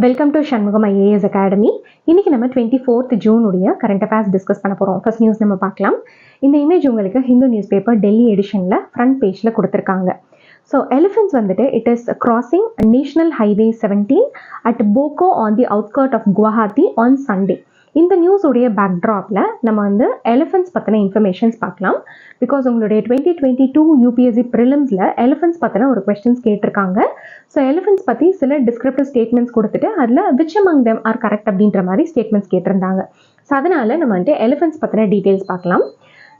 Welcome to Shanmugam IAS academy. இன்னைக்கு நம்ம 24th June உடைய கரண்ட் அஃபேர்ஸ் டிஸ்கஸ் பண்ண போகிறோம். ஃபர்ஸ்ட் நியூஸ் நம்ம பார்க்கலாம். இந்த இமேஜ் உங்களுக்கு ஹிந்து நியூஸ் பேப்பர் டெல்லி எடிஷனில் ஃப்ரண்ட் பேஜில் கொடுத்துருக்காங்க. ஸோ எலிஃபென்ட்ஸ் வந்துட்டு it is crossing national highway 17 at Boko on the outskirt of Guwahati on Sunday. இந்த நியூஸுடைய பேக்ட்ராப்பில் நம்ம வந்து எலிஃபென்ட்ஸ் பற்றின இன்ஃபர்மேஷன்ஸ் பார்க்கலாம். பிகாஸ் உங்களுடைய 2022 யூபிஎஸ்சி ப்ரிலிம்ஸில் எலிஃபென்ட்ஸ் பற்றின ஒரு கொஸ்டின்ஸ் கேட்டிருக்காங்க. ஸோ எலிஃபென்ட்ஸ் பற்றி சில டிஸ்கிரிப்டிவ் ஸ்டேட்மெண்ட்ஸ் கொடுத்துட்டு அதில் which among them are correct அப்படின்ற மாதிரி ஸ்டேட்மெண்ட்ஸ் கேட்டிருந்தாங்க. ஸோ அதனால் நம்ம வந்துட்டு எலிஃபென்ட்ஸ் பற்றின டீட்டெயில்ஸ் பார்க்கலாம்.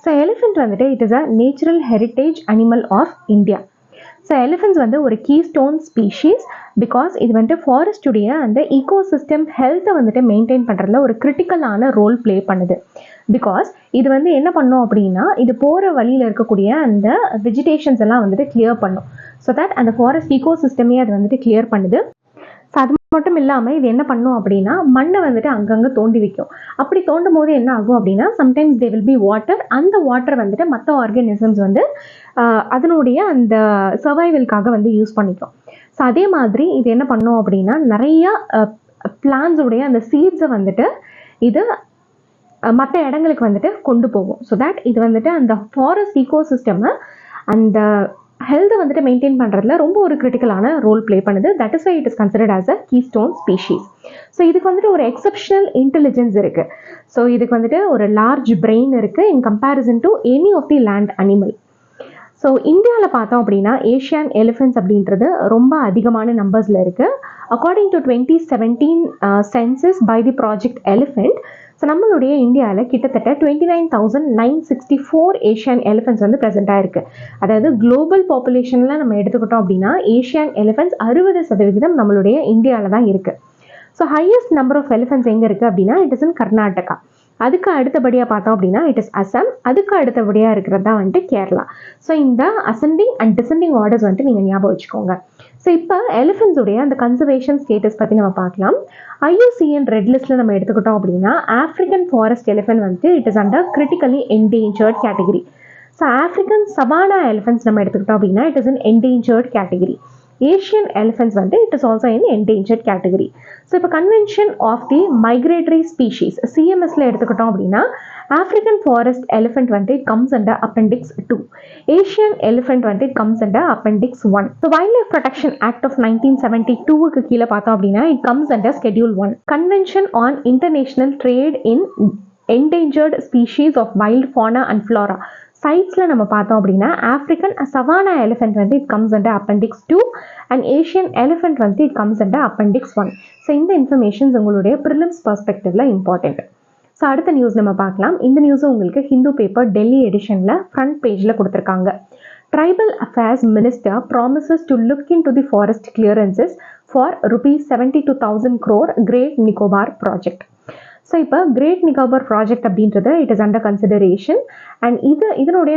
ஸோ எலிஃபென்ட் வந்துட்டு it is a natural heritage animal of India. So elephants வந்து ஒரு கீஸ்டோன் ஸ்பீஷீஸ். பிகாஸ் இது வந்துட்டு ஃபாரஸ்டுடைய அந்த ஈகோசிஸ்டம் ஹெல்த்தை வந்துட்டு மெயின்டைன் பண்ணுறதுல ஒரு கிரிட்டிக்கலான ரோல் ப்ளே பண்ணுது. பிகாஸ் இது வந்து என்ன பண்ணும் அப்படின்னா, இது போகிற வழியில் இருக்கக்கூடிய அந்த வெஜிடேஷன்ஸ் எல்லாம் வந்துட்டு கிளியர் பண்ணும். ஸோ தட் அந்த ஃபாரஸ்ட் ஈகோசிஸ்டமே அது வந்துட்டு கிளியர் பண்ணுது. ஸோ அது மட்டும் இல்லாமல் இது என்ன பண்ணும் அப்படின்னா, மண்ணை வந்துட்டு அங்கங்கே தோண்டி வைக்கும். அப்படி தோண்டும் போது என்ன ஆகும் அப்படின்னா, sometimes they will B water. அந்த வாட்டர் வந்துட்டு மற்ற ஆர்கானிசம்ஸ் வந்து அதனுடைய அந்த சர்வைவலுக்காக வந்து யூஸ் பண்ணிக்கும். ஸோ அதே மாதிரி இது என்ன பண்ணும் அப்படின்னா, நிறையா பிளான்ஸுடைய அந்த சீட்ஸை வந்துட்டு இது மற்ற இடங்களுக்கு வந்துட்டு கொண்டு போகும். ஸோ தட் இது வந்துட்டு அந்த ஃபாரஸ்ட் ஈகோசிஸ்டமை அந்த ஹெல்த்தை வந்துட்டு மெயின்டைன் பண்ணுறதுல ரொம்ப ஒரு கிரிட்டிக்கலான ரோல் ப்ளே பண்ணுது. That is why it is considered as a keystone species. So இதுக்கு வந்துட்டு ஒரு எக்ஸப்ஷனல் இன்டெலிஜென்ஸ் இருக்குது. ஸோ இதுக்கு வந்துட்டு ஒரு லார்ஜ் பிரெயின் இருக்குது in comparison to any of the land animal. So இந்தியாவில் பார்த்தோம் அப்படின்னா ஏஷியன் எலிஃபென்ட்ஸ் அப்படின்றது ரொம்ப அதிகமான நம்பர்ஸில் இருக்குது. According to 2017 census by the project elephant. So நம்மளுடைய இந்தியாவில் கிட்டத்தட்ட 29,964 ஏஷியன் எலிஃபென்ட்ஸ் வந்து ப்ரெசென்ட்டாக இருக்குது. அதாவது குளோபல் பாப்புலேஷனில் நம்ம எடுத்துக்கிட்டோம் அப்படின்னா ஏஷியன் எலிஃபென்ட்ஸ் 60% நம்மளுடைய இந்தியாவில் தான் இருக்குது. So highest number of elephants எங்கே இருக்குது அப்படின்னா இட் இஸ் இன் கர்நாடகா. அதுக்கு அடுத்தபடியாக பார்த்தோம் அப்படின்னா இட் இஸ் அசாம். அதுக்கு அடுத்தபடியாக இருக்கிறது தான் வந்துட்டு கேரளா. ஸோ இந்த அசெண்டிங் அண்ட் டிசெண்டிங் ஆர்டர்ஸ் வந்துட்டு நீங்கள் ஞாபகம் வச்சுக்கோங்க. ஸோ இப்போ எலிஃபென்ட்ஸுடைய அந்த கன்சர்வேஷன் ஸ்டேட்டஸ் பற்றி நம்ம பார்க்கலாம். ஐயூசிஎன் ரெட் லிஸ்ட்டில் நம்ம எடுத்துக்கிட்டோம் அப்படின்னா ஆஃப்ரிக்கன் ஃபாரஸ்ட் எலிஃபென்ட் வந்துட்டு it is under critically endangered category. So African savanna elephants நம்ம எடுத்துக்கிட்டோம் அப்படின்னா it is in endangered category. Asian elephants வந்து it is also in endangered category. So இப்போ convention of the migratory species சிஎம்எஸ்ல எடுத்துக்கிட்டோம் அப்படின்னா African forest elephant வந்து it comes under appendix 2. Asian elephant வந்து it comes under appendix 1. So wildlife protection act of 1972க்கு கீழே பார்த்தோம் அப்படின்னா it comes under schedule 1. Convention on international trade in endangered species of wild fauna and flora சைட்ஸில் நம்ம பார்த்தோம் அப்படின்னா African savanna elephant வந்து it comes under appendix 2 and Asian elephant வந்து it comes under appendix 1. So இந்த இன்ஃபர்மேஷன்ஸ் உங்களுடைய prelims பர்ஸ்பெக்டிவ்ல இம்பார்ட்டன்ட். ஸோ அடுத்த நியூஸ் நம்ம பார்க்கலாம். இந்த நியூஸும் உங்களுக்கு ஹிந்து பேப்பர் டெல்லி எடிஷனில் ஃப்ரண்ட் பேஜில் கொடுத்துருக்காங்க. Tribal affairs minister promises to look in to the forest clearances for ₹72,000 crore great Nicobar project. So இப்போ கிரேட் நிக்கோபார் ப்ராஜெக்ட் அப்படின்றது it is under consideration and இதனுடைய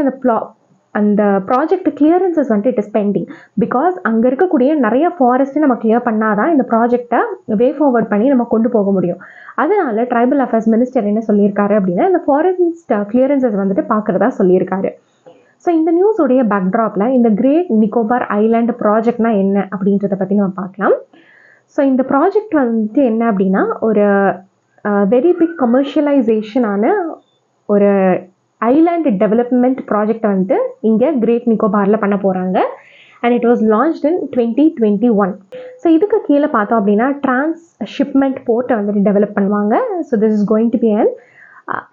அந்த ப்ராஜெக்ட் கிளியரன்சஸ் வந்துட்டு இட் இஸ் பெண்டிங். பிகாஸ் அங்கே இருக்கக்கூடிய நிறைய ஃபாரஸ்ட்டு நம்ம கிளியர் பண்ணாதான் இந்த ப்ராஜெக்டை வே ஃபார்வர்ட் பண்ணி நம்ம கொண்டு போக முடியும். அதனால ட்ரைபல் அஃபேர்ஸ் மினிஸ்டர் என்ன சொல்லியிருக்காரு அப்படின்னா இந்த ஃபாரஸ்ட் கிளியரன்சஸ் வந்துட்டு பார்க்குறதா சொல்லியிருக்காரு. ஸோ இந்த நியூஸோடைய பேக்ட்ராப்பில் இந்த கிரேட் நிக்கோபார் ஐலாண்ட் ப்ராஜெக்ட்னா என்ன அப்படின்றத பற்றி நம்ம பார்க்கலாம். ஸோ இந்த ப்ராஜெக்ட் வந்துட்டு என்ன அப்படின்னா ஒரு வெரி பிக் கமர்ஷியலைசேஷனான ஒரு ஐலாண்ட் டெவலப்மெண்ட் ப்ராஜெக்டை வந்து இங்கே கிரேட் நிக்கோபாரில் பண்ண போகிறாங்க. And it was launched in 2021. So இதுக்கு கீழே பார்த்தோம் அப்படின்னா டிரான்ஸ்ஷிப்மெண்ட் போர்ட்டை வந்துட்டு டெவலப் பண்ணுவாங்க. So this is going to be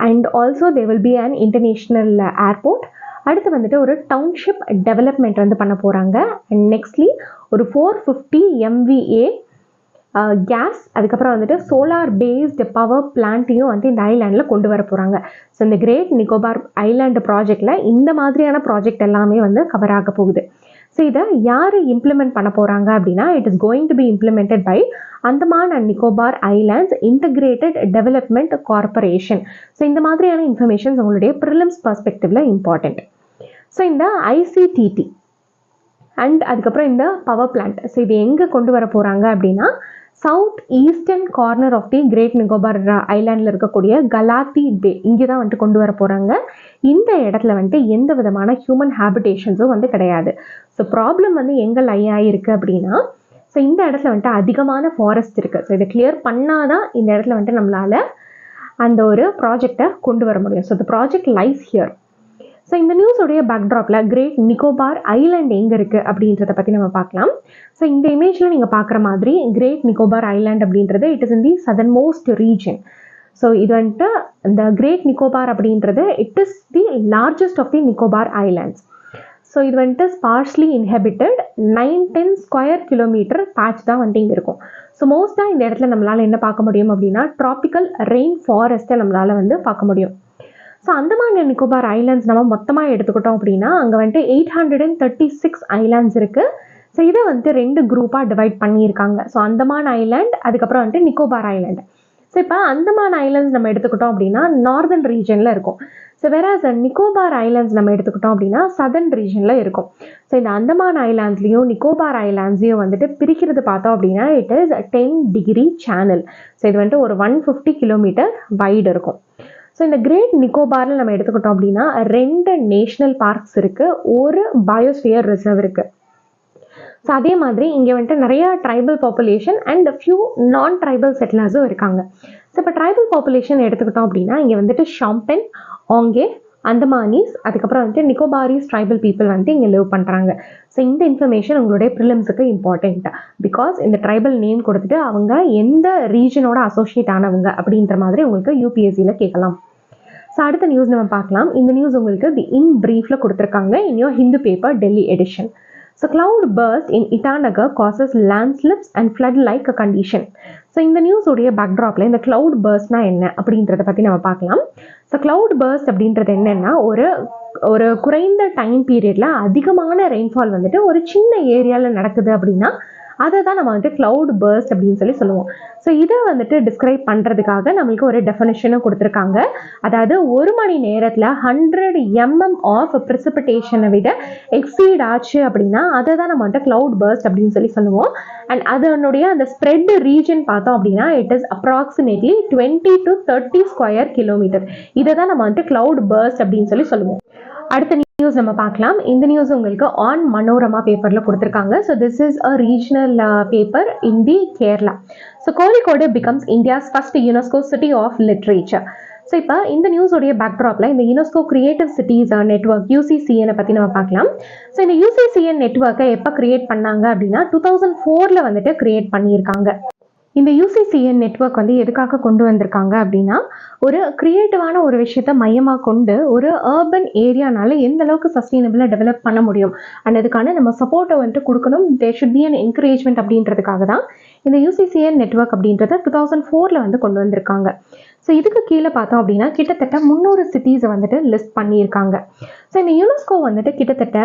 and also they will be an international airport. அடுத்து வந்துட்டு ஒரு டவுன்ஷிப் டெவலப்மெண்ட் வந்து பண்ண போகிறாங்க. அண்ட் நெக்ஸ்ட்லி ஒரு 450 MVA கேஸ் அதுக்கப்புறம் வந்துட்டு சோலார் பேஸ்டு பவர் பிளான்ட்டையும் வந்து இந்த ஐலாண்டில் கொண்டு வர போகிறாங்க. ஸோ இந்த கிரேட் நிக்கோபார் ஐலாண்டு ப்ராஜெக்டில் இந்த மாதிரியான ப்ராஜெக்ட் எல்லாமே வந்து கவர் ஆக போகுது. ஸோ இதை யார் இம்ப்ளிமெண்ட் பண்ண போகிறாங்க அப்படின்னா it is going to be implemented by Andaman and Nicobar islands integrated development corporation. So இந்த மாதிரியான இன்ஃபர்மேஷன்ஸ் உங்களுடைய ப்ரிலிம்ஸ் பர்ஸ்பெக்டிவ்ல இம்பார்ட்டண்ட். ஸோ இந்த ஐசிடிடி அண்ட் அதுக்கப்புறம் இந்த பவர் பிளான்ட் ஸோ இது எங்கே கொண்டு வர போகிறாங்க அப்படின்னா south eastern corner of the great Nicobar ஐலாண்டில் இருக்கக்கூடிய கலாத்தி பே இங்கே தான் வந்துட்டு கொண்டு வர போகிறாங்க. இந்த இடத்துல வந்துட்டு எந்த விதமான ஹியூமன் ஹேபிடேஷன்ஸும் வந்து கிடையாது. ஸோ ப்ராப்ளம் வந்து எங்கே லை ஆகிருக்கு அப்படின்னா ஸோ இந்த இடத்துல வந்துட்டு அதிகமான ஃபாரஸ்ட் இருக்குது. ஸோ இதை கிளியர் பண்ணாதான் இந்த இடத்துல வந்துட்டு நம்மளால் அந்த ஒரு ப்ராஜெக்டை கொண்டு வர முடியும். So the project lies here. So இந்த நியூஸோடைய பேக்ட்ராப்பில் கிரேட் நிக்கோபார் ஐலாண்ட் எங்கே இருக்குது அப்படின்றத பற்றி நம்ம பார்க்கலாம். ஸோ இந்த இமேஜில் நீங்கள் பார்க்குற மாதிரி கிரேட் நிக்கோபார் ஐலாண்ட் அப்படின்றது it is in the southernmost region. So இது வந்துட்டு இந்த கிரேட் நிக்கோபார் அப்படின்றது it is the largest of the Nicobar islands. So இது வந்துட்டு sparsely inhabited 9-10 square kilometre patch தான் வந்துட்டு இங்கே இருக்கும். ஸோ மோஸ்ட்டாக இந்த இடத்துல நம்மளால் என்ன பார்க்க முடியும் அப்படின்னா ட்ராபிக்கல் ரெயின் ஃபாரஸ்ட்டை நம்மளால் வந்து பார்க்க முடியும். So Andaman and Nicobar islands நம்ம மொத்தமாக எடுத்துக்கிட்டோம் அப்படின்னா அங்கே வந்துட்டு 836 ஐலாண்ட்ஸ் இருக்குது. ஸோ இதை வந்துட்டு 2 குரூப்பாக டிவைட் பண்ணியிருக்காங்க. ஸோ அந்தமான் ஐலாண்ட், அதுக்கப்புறம் வந்துட்டு நிக்கோபார் ஐலாண்ட். ஸோ இப்போ அந்தமான் ஐலாண்ட்ஸ் நம்ம எடுத்துக்கிட்டோம் அப்படின்னா நார்தர்ன் ரீஜனில் இருக்கும். ஸோ வேற நிக்கோபார் ஐலாண்ட்ஸ் நம்ம எடுத்துக்கிட்டோம் அப்படின்னா சதர்ன் ரீஜனில் இருக்கும். ஸோ இந்த அந்தமான் ஐலாண்ட்ஸ்லையும் நிக்கோபார் ஐலாண்ட்ஸையும் வந்துட்டு பிரிக்கிறது பார்த்தோம் அப்படின்னா it is 10 degree channel. So இது வந்துட்டு ஒரு 150 கிலோமீட்டர் வைடு இருக்கும். ஸோ இந்த கிரேட் நிக்கோபாரில் நம்ம எடுத்துக்கிட்டோம் அப்படின்னா 2 நேஷ்னல் பார்க்ஸ் இருக்குது, ஒரு பயோஸ்பியர் ரிசர்வ் இருக்குது. ஸோ அதே மாதிரி இங்கே வந்துட்டு நிறைய ட்ரைபல் பாப்புலேஷன் அண்ட் ஃபியூ நான் ட்ரைபல் செட்டிலர்ஸும் இருக்காங்க. ஸோ இப்போ ட்ரைபல் பாப்புலேஷன் எடுத்துக்கிட்டோம் அப்படின்னா இங்கே வந்துட்டு ஷாம்பென், ஆங்கே, அந்தமானிஸ், அதுக்கப்புறம் வந்துட்டு நிக்கோபாரிஸ் ட்ரைபல் பீப்புள் வந்து இங்கே லிவ் பண்ணுறாங்க. ஸோ இந்த இன்ஃபர்மேஷன் உங்களுடைய ப்ரிலிம்ஸுக்கு இம்பார்ட்டண்ட். பிகாஸ் இந்த ட்ரைபல் நேம் கொடுத்துட்டு அவங்க எந்த ரீஜனோட அசோசியேட் ஆனவங்க அப்படின்ற மாதிரி உங்களுக்கு யூபிஎஸ்சியில் கேட்கலாம். ஸோ அடுத்த நியூஸ் நம்ம பார்க்கலாம். இந்த நியூஸ் உங்களுக்கு தி இன் ப்ரீஃபில் கொடுத்துருக்காங்க in your Hindu paper Delhi edition. So cloud burst in Itanagar causes landslips and flood like a condition. So இந்த நியூஸோடைய பேக்ட்ராப்பில் இந்த cloud burstனா என்ன அப்படின்றத பற்றி நம்ம பார்க்கலாம். ஸோ cloud burst அப்படின்றது என்னென்னா ஒரு குறைந்த டைம் பீரியடில் அதிகமான ரெயின்ஃபால் வந்துட்டு ஒரு சின்ன ஏரியாவில் நடக்குது அப்படின்னா அதை தான் நம்ம வந்துட்டு cloud burst அப்படின்னு சொல்லுவோம். ஸோ இதை வந்துட்டு டிஸ்கிரைப் பண்ணுறதுக்காக நம்மளுக்கு ஒரு டெஃபினிஷனும் கொடுத்துருக்காங்க. அதாவது 1 மணி நேரத்தில் 100 mm ஆஃப் ப்ரிசிபிடேஷனை விட எக்ஸீட் ஆச்சு அப்படின்னா அதை தான் நம்ம வந்துட்டு cloud burst அப்படின்னு சொல்லுவோம். அண்ட் அதனுடைய அந்த ஸ்ப்ரெட் ரீஜன் பார்த்தோம் அப்படின்னா it is approximately 20 to 30 square kilometre. இதை தான் நம்ம வந்துட்டு cloud burst அப்படின்னு சொல்லுவோம். அடுத்த நியூஸ் நம்ம பார்க்கலாம். இந்த நியூஸ் உங்களுக்கு ஆன் மனோரமா பேப்பரில் கொடுத்துருக்காங்க. So this is a regional paper in the Kerala. So Kozhikode becomes India's first UNESCO city of literature. So இப்போ இந்த நியூஸோடைய பேக்ட்ராப்பில் இந்த UNESCO creative cities network UCCN பற்றி நம்ம பார்க்கலாம். ஸோ இந்த UCCN நெட்வொர்க்கை எப்போ கிரியேட் பண்ணாங்க அப்படின்னா 2004 வந்துட்டு கிரியேட் பண்ணியிருக்காங்க. இந்த UCCN நெட்வொர்க் வந்து எதுக்காக கொண்டு வந்திருக்காங்க அப்படின்னா ஒரு கிரியேட்டிவான ஒரு விஷயத்த மையமாக கொண்டு ஒரு அர்பன் ஏரியானால எந்த அளவுக்கு சஸ்டைனபிளாக டெவலப் பண்ண முடியும் அண்ட் அதுக்கான நம்ம சப்போர்ட்டை வந்துட்டு கொடுக்கணும். There should be an encouragement அப்படின்றதுக்காக தான் இந்த UCCN நெட்வொர்க் அப்படின்றத 2004 வந்து கொண்டு வந்திருக்காங்க. ஸோ இதுக்கு கீழே பார்த்தோம் அப்படின்னா கிட்டத்தட்ட 300 சிட்டிஸை வந்துட்டு லிஸ்ட் பண்ணியிருக்காங்க. ஸோ இந்த யுனெஸ்கோ வந்துட்டு கிட்டத்தட்ட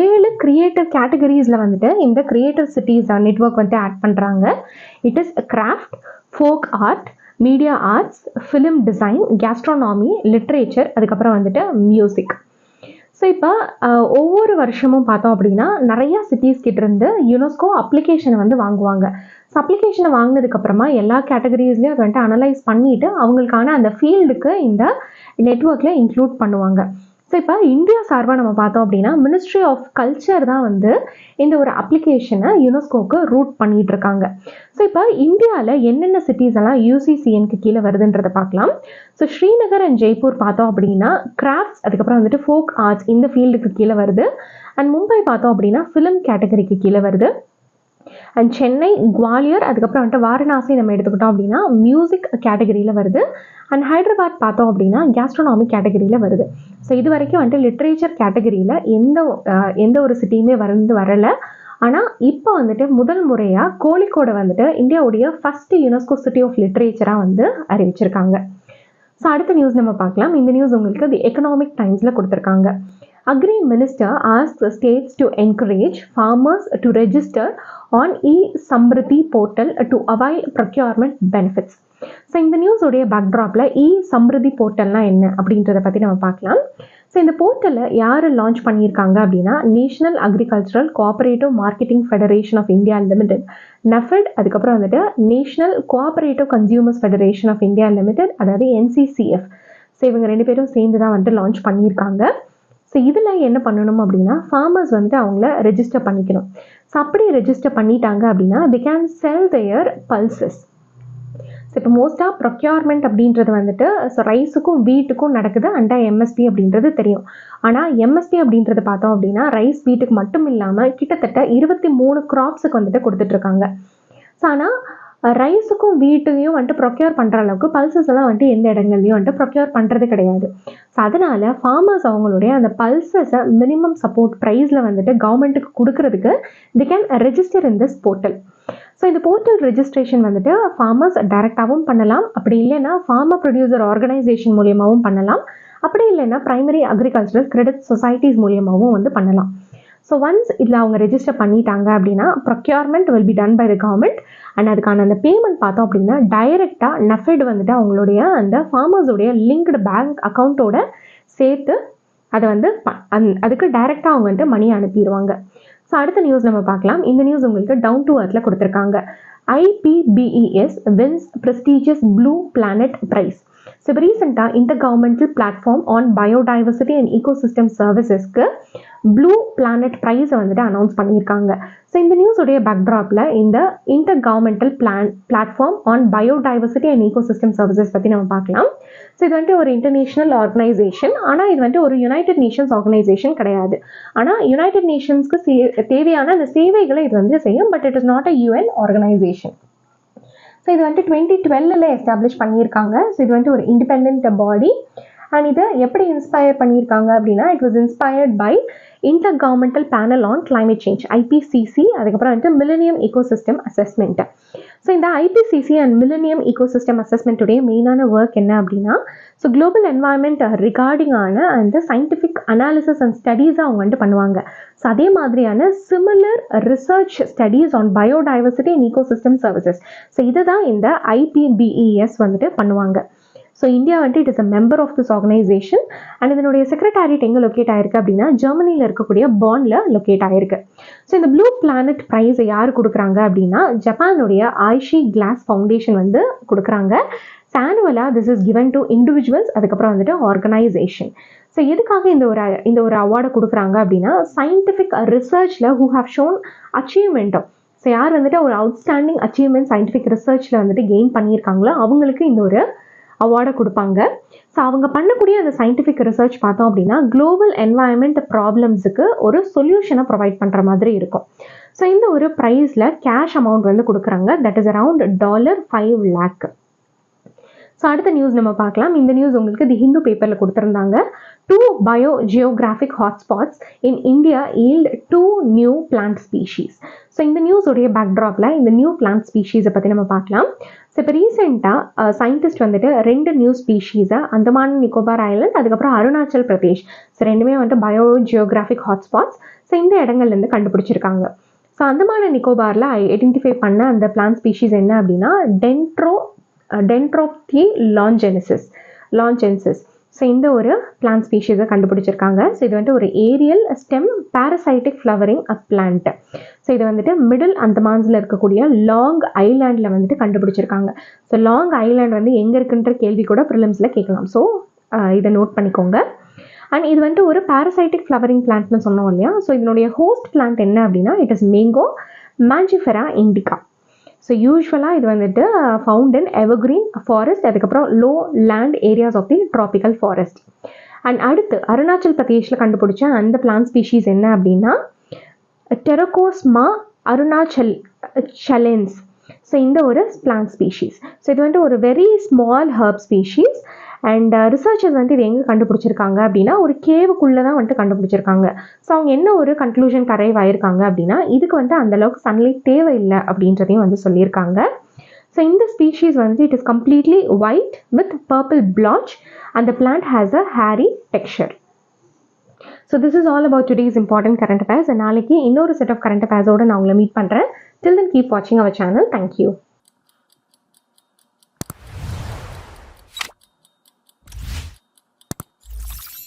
7 கிரியேட்டிவ் கேட்டகரிஸில் வந்துட்டு இந்த கிரியேட்டிவ் சிட்டிஸ் நெட்வொர்க் வந்துட்டு ஆட் பண்ணுறாங்க. It is craft, folk art, media arts, film design, gastronomy, literature, அதுக்கப்புறம் வந்துட்டு மியூசிக். ஸோ இப்போ ஒவ்வொரு வருஷமும் பார்த்தோம் அப்படின்னா நிறையா சிட்டிஸ் கிட்டேருந்து யுனெஸ்கோ அப்ளிகேஷனை வந்து வாங்குவாங்க. ஸோ அப்ளிகேஷனை வாங்கினதுக்கப்புறமா எல்லா கேட்டகரிஸ்லையும் அதை வந்துட்டு அனலைஸ் பண்ணிவிட்டு அவங்களுக்கான அந்த ஃபீல்டுக்கு இந்த நெட்வொர்க்கில் இன்க்ளூட் பண்ணுவாங்க. ஸோ இப்போ இந்தியா சார்பாக நம்ம பார்த்தோம் அப்படின்னா மினிஸ்ட்ரி ஆஃப் கல்ச்சர் தான் வந்து இந்த ஒரு அப்ளிகேஷனை யுனெஸ்கோவுக்கு ரூட் பண்ணிட்டு இருக்காங்க. ஸோ இப்போ இந்தியாவில் என்னென்ன சிட்டிஸ் எல்லாம் UCCNக்கு கீழே வருதுன்றதை பார்க்கலாம். ஸோ ஸ்ரீநகர் அண்ட் ஜெய்ப்பூர் பார்த்தோம் அப்படின்னா கிராஃப்ட்ஸ், அதுக்கப்புறம் வந்துட்டு ஃபோக் ஆர்ட்ஸ் இந்த ஃபீல்டுக்கு கீழே வருது. அண்ட் மும்பை பார்த்தோம் அப்படின்னா ஃபிலிம் கேட்டகரிக்கு கீழே வருது. அண்ட் சென்னை, குவாலியர், அதுக்கப்புறம் வந்துட்டு வாரணாசி நம்ம எடுத்துக்கிட்டோம் அப்படின்னா மியூசிக் கேட்டகரியில் வருது. அண்ட் ஹைதராபாத் பார்த்தோம் அப்படின்னா கேஸ்ட்ரோனாமி கேட்டகரியில் வருது. ஸோ இது வரைக்கும் வந்துட்டு லிட்ரேச்சர் கேட்டகரியில் எந்த ஒரு சிட்டியுமே வரலை. ஆனால் இப்போ வந்துட்டு முதல் முறையாக கோழிக்கோடை வந்துட்டு இந்தியாவுடைய ஃபர்ஸ்ட் யுனெஸ்கோ சிட்டி ஆஃப் லிட்ரேச்சராக வந்து அறிவிச்சிருக்காங்க. ஸோ அடுத்த நியூஸ் நம்ம பார்க்கலாம். இந்த நியூஸ் உங்களுக்கு தி எக்கனாமிக் டைம்ஸில் கொடுத்துருக்காங்க. Agri Minister asks states to encourage farmers to register on e-Samriddhi portal to avail procurement benefits. So இந்த நியூஸோடைய பேக்ட்ராப்பில் e-Samriddhi போர்ட்டல்னா என்ன அப்படின்றத பற்றி நம்ம பார்க்கலாம். ஸோ இந்த போர்ட்டலில் யார் லான்ச் பண்ணியிருக்காங்க அப்படின்னா national agricultural cooperative marketing federation of India limited, NAFED, அதுக்கப்புறம் வந்துட்டு national cooperative consumers federation of India limited, அதாவது NCCF. ஸோ இவங்க 2 பேரும் சேர்ந்து தான் வந்துட்டு லான்ச் பண்ணியிருக்காங்க. ஸோ இதில் என்ன பண்ணணும் அப்படின்னா ஃபார்மர்ஸ் வந்துட்டு அவங்கள ரெஜிஸ்டர் பண்ணிக்கணும். ஸோ அப்படி ரெஜிஸ்டர் பண்ணிட்டாங்க அப்படின்னா they can sell their pulses. So இப்போ மோஸ்ட்டாக ப்ரொக்யூர்மெண்ட் அப்படின்றது வந்துட்டு ஸோ ரைஸுக்கும் வீட்டுக்கும் நடக்குது அண்டர் எம்எஸ்பி அப்படின்றது தெரியும். ஆனால் எம்எஸ்பி அப்படின்றது பார்த்தோம் அப்படின்னா ரைஸ் வீட்டுக்கு மட்டும் இல்லாமல் கிட்டத்தட்ட 23 கிராப்ஸுக்கு வந்துட்டு கொடுத்துட்ருக்காங்க. ஸோ ஆனால் ரைஸுக்கும் வீட்டையும் வந்துட்டு ப்ரொக்யூர் பண்ணுற அளவுக்கு பல்சஸ் எல்லாம் வந்துட்டு எந்த இடங்கள்லையும் வந்துட்டு ப்ரொக்யூர் பண்ணுறது கிடையாது. ஸோ அதனால் ஃபார்மர்ஸ் அவங்களுடைய அந்த பல்சஸை மினிமம் சப்போர்ட் ப்ரைஸில் வந்துட்டு கவர்மெண்ட்டுக்கு கொடுக்கறதுக்கு they can register in this portal. So இந்த போர்ட்டல் ரெஜிஸ்ட்ரேஷன் வந்துட்டு ஃபார்மர்ஸ் டைரெக்டாகவும் பண்ணலாம், அப்படி இல்லைன்னா ஃபார்மர் ப்ரொடியூசர் ஆர்கனைசேஷன் மூலியமாகவும் பண்ணலாம், அப்படி இல்லைன்னா பிரைமரி அக்ரிகல்ச்சரல் கிரெடிட் சொசைட்டிஸ் மூலியமாகவும் வந்து பண்ணலாம். ஸோ ஒன்ஸ் இதில் அவங்க ரெஜிஸ்டர் பண்ணிட்டாங்க அப்படின்னா procurement will be done by the government and அதுக்கான அந்த பேமெண்ட் பார்த்தோம் அப்படின்னா டைரெக்டாக நஃபெட் வந்துட்டு அவங்களுடைய அந்த ஃபார்மர்ஸோடைய லிங்க்டு பேங்க் அக்கௌண்ட்டோட சேர்த்து அதை வந்து அதுக்கு டைரெக்டாக அவங்க வந்துட்டு மணி அனுப்பிடுவாங்க. ஸோ அடுத்த நியூஸ் நம்ம பார்க்கலாம். இந்த நியூஸ் உங்களுக்கு டவுன் டு அர்த்தில் கொடுத்துருக்காங்க. IPBES wins prestigious Blue Planet Prize. So இப்போ ரீசெண்டாக intergovernmental platform on biodiversity and ecosystem சர்வீசஸ்க்கு ப்ளூ பிளானட் ப்ரைஸை வந்துட்டு அனௌன்ஸ் பண்ணியிருக்காங்க. ஸோ இந்த நியூஸுடைய பேக்ட்ராப்பில் இந்த intergovernmental platform on biodiversity and ecosystem services பற்றி நம்ம பார்க்கலாம். ஸோ இது வந்துட்டு ஒரு இன்டர்நேஷ்னல் ஆர்கனைசேஷன், ஆனால் இது வந்துட்டு ஒரு யுனைடெட் நேஷன்ஸ் ஆர்கனைசேஷன் கிடையாது. ஆனால் யுனைடெட் நேஷன்ஸ்க்கு தேவையான அந்த சேவைகளை இது வந்து செய்யும், but it is not a UN organisation. So இது வந்துட்டு 2012 எஸ்டாப்ளிஷ் பண்ணியிருக்காங்க. ஸோ இது வந்துட்டு ஒரு இண்டிபெண்ட் பாடி அண்ட் இதை எப்படி இன்ஸ்பயர் பண்ணியிருக்காங்க அப்படின்னா it was inspired by inter governmental panel on climate change IPCC, அதுக்கப்புறம் வந்துட்டு மில்லேனியம் ஈகோசிஸ்டம் அசஸ்மெண்ட். ஸோ இந்த IPCC அண்ட் மில்லேனியம் ஈகோசிஸ்டம் அசஸ்மெண்ட்டுடைய மெயினான ஒர்க் என்ன அப்படின்னா ஸோ குளோபல் என்வாயன்மெண்ட் ரிகார்டிங்கான அந்த சயின்டிஃபிக் அனாலிசிஸ் அண்ட் ஸ்டடீஸை அவங்க வந்துட்டு பண்ணுவாங்க. ஸோ அதே மாதிரியான similar research studies on biodiversity and ecosystem services. So இதை தான் இந்த IPBES வந்துட்டு பண்ணுவாங்க. ஸோ இந்தியா வந்துட்டு it is a member of this organisation and இதனுடைய செக்ரட்டேரியட் எங்கே லொக்கேட் ஆயிருக்கு அப்படின்னா ஜெர்மனியில் இருக்கக்கூடிய பான்ல லொக்கேட் ஆயிருக்கு. ஸோ இந்த ப்ளூ பிளானட் ப்ரைஸை யார் கொடுக்குறாங்க அப்படின்னா ஜப்பானுடைய ஐஷி கிளாஸ் ஃபவுண்டேஷன் வந்து கொடுக்குறாங்க. ஆனுவலாக this is given to individuals, அதுக்கப்புறம் வந்துட்டு ஆர்கனைசேஷன். ஸோ எதுக்காக இந்த ஒரு அவார்டை கொடுக்குறாங்க அப்படின்னா சயின்டிஃபிக் ரிசர்ச்சில் ஹூ ஹவ் ஷோன் அச்சீவ்மெண்ட்டும். ஸோ யார் வந்துட்டு ஒரு அவுட்ஸ்டாண்டிங் அச்சீவ்மெண்ட் சயின்டிஃபிக் ரிசர்ச்சில் வந்துட்டு கெயின் பண்ணியிருக்காங்களோ அவங்களுக்கு இந்த ஒரு அவார்டை கொடுப்பாங்க. ஸோ அவங்க பண்ணக்கூடிய அந்த சயின்டிஃபிக் ரிசர்ச் பார்த்தோம் அப்படின்னா குளோபல் என்வாயன்மெண்ட் ப்ராப்ளம்ஸுக்கு ஒரு சொல்யூஷனை ப்ரொவைட் பண்ணுற மாதிரி இருக்கும். ஸோ இந்த ஒரு ப்ரைஸில் கேஷ் அமௌண்ட் வந்து கொடுக்குறாங்க, that is around $5 lakh. So அடுத்த நியூஸ் நம்ம பார்க்கலாம். இந்த நியூஸ் உங்களுக்கு தி ஹிந்து பேப்பரில் கொடுத்துருந்தாங்க. 2 biogeographic hotspots in India yield 2 new plant species. So இந்த நியூஸோடைய பேக்ட்ராப்பில் இந்த நியூ பிளான்ட் ஸ்பீஷீஸை பற்றி நம்ம பார்க்கலாம். ஸோ இப்போ ரீசெண்டாக சயின்டிஸ்ட் வந்துட்டு 2 நியூ ஸ்பீஷீஸை அந்தமான் நிக்கோபார் ஐலண்ட் அதுக்கப்புறம் அருணாச்சல் பிரதேஷ் ஸோ ரெண்டுமே வந்துட்டு பயோஜியோகிராஃபிக் ஹாட்ஸ்பாட்ஸ் ஸோ இந்த இடங்கள்லேருந்து கண்டுபிடிச்சிருக்காங்க. ஸோ அந்தமான நிக்கோபாரில் ஐடென்டிஃபை பண்ண அந்த பிளான்ட் ஸ்பீஷீஸ் என்ன அப்படின்னா டென்ட்ரோப்தி லான்ஜென்சிஸ். ஸோ இந்த ஒரு பிளான்ட் ஸ்பீஷீஸை கண்டுபிடிச்சிருக்காங்க. ஸோ இது வந்துட்டு ஒரு aerial stem parasitic flowering plant. So இது வந்துட்டு மிடில் அந்தமான்ஸில் இருக்கக்கூடிய லாங் ஐலாண்டில் வந்துட்டு கண்டுபிடிச்சிருக்காங்க. ஸோ லாங் ஐலாண்ட் வந்து எங்கே இருக்குன்ற கேள்வி கூட ப்ரிலிம்ஸில் கேட்கலாம். ஸோ இதை நோட் பண்ணிக்கோங்க. அண்ட் இது வந்துட்டு ஒரு பாரசைட்டிக் ஃப்ளவரிங் பிளான்ட்னு சொன்னோம் இல்லையா. ஸோ இதனுடைய ஹோஸ்ட் பிளான்ட் என்ன அப்படின்னா it is mango Mangifera indica. So யூஸ்வலாக இது வந்துட்டு ஃபவுண்ட் இன் எவர்கிரீன் ஃபாரஸ்ட், அதுக்கப்புறம் low land areas of the tropical forest. And அடுத்து அருணாச்சல் பிரதேஷில் கண்டுபிடிச்ச அந்த பிளான்ட் ஸ்பீஷீஸ் என்ன அப்படின்னா டெரகோஸ்மா அருணாச்சலென்ஸ். ஸோ இந்த ஒரு பிளான்ட் ஸ்பீஷீஸ். ஸோ இது வந்துட்டு ஒரு very small Harb species. And researchers வந்துட்டு இது எங்கே கண்டுபிடிச்சிருக்காங்க அப்படின்னா ஒரு கேவுக்குள்ளே தான் வந்துட்டு கண்டுபிடிச்சிருக்காங்க. ஸோ அவங்க என்ன ஒரு கன்க்ளூஷன் கரைவ் ஆயிருக்காங்க அப்படின்னா இதுக்கு வந்துட்டு அந்தளவுக்கு சன்லைட் தேவையில்லை அப்படின்றதையும் வந்து சொல்லியிருக்காங்க. ஸோ இந்த ஸ்பீஷீஸ் வந்துட்டு it is completely white with purple blotch and the plant has a hairy texture. So this is all about today's important current affairs. நாளைக்கு இன்னொரு செட் ஆஃப் கரண்ட் அஃபேர்ஸோடு நான் உங்களை மீட் பண்ணுறேன். Till then keep watching our channel. Thank you.